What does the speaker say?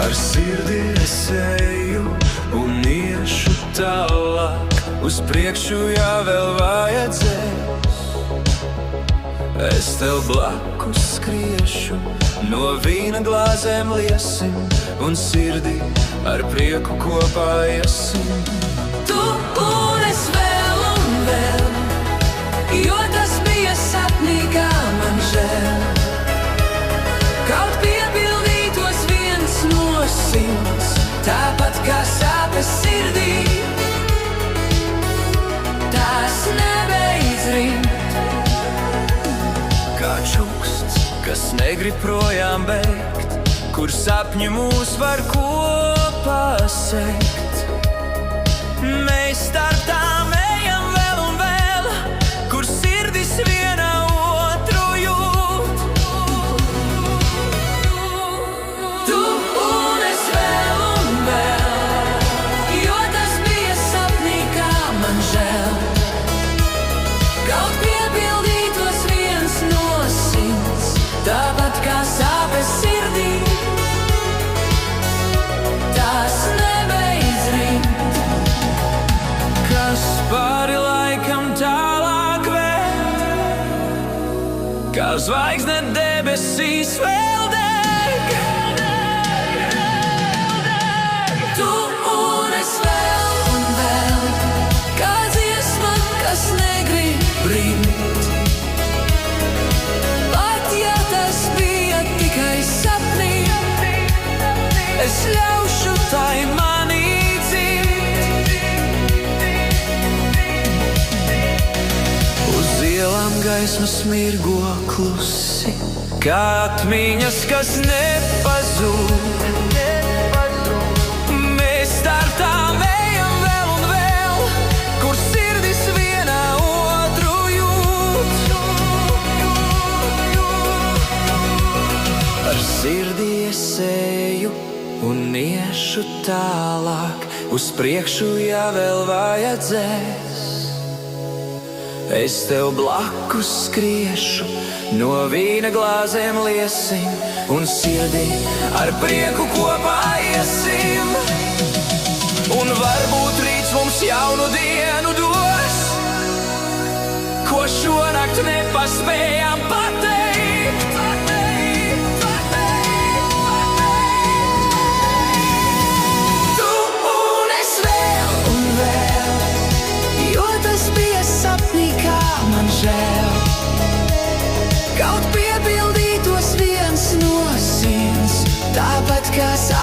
Ar sirdi es eju un iešu tālāk, uz priekšu, ja vēl vajadzēs. Es tev blakus skriešu, no vīna glāzēm liesim, un sirdī ar prieku kopā iesim. Tu un es vēl un vēl, jo tas bija sapnī, kā man žēl. Kaut piepildītos viens no 100, tāpat kā sāpes sirdī, tās nebeidz rimt. Kā čuksts, kas negrib projām beigt, kur sapņi mūs var kopā sekt. Mēs starp tām ejam vēl un vēl, kur sirdis viena otru jūt. Tu un es vēl un vēl, jo tas bija sapnī, kā man žēl. Kaut piepildītos viens no 100, tāpat kā sāpes sirdī, tās nebeidz rimt. Kas pāri laikam tālāk vēl, kā zvaigzne debesīs vēl deg. Tu un es vēl, kā dziesma, kas negrib rimt. Pat ja tas bija tikai sapnī, es ļaušu tai manī dzimt. Uz ielām gaisma smirgo klusi, kā atmiņas, kas nepazūd. Mēs starp tām ejam vēl un vēl, kur sirdis viena otru jūt. Ar sirdi es eju un iešu tālāk, uz priekšu, ja vēl vajadzēs. Es tev blakus skriešu, no vīna glāzēm liesim, un sirdī ar prieku kopā iesim. Un varbūt rīts mums jaunu dienu dos, ko šonakt nepaspējām pateikt.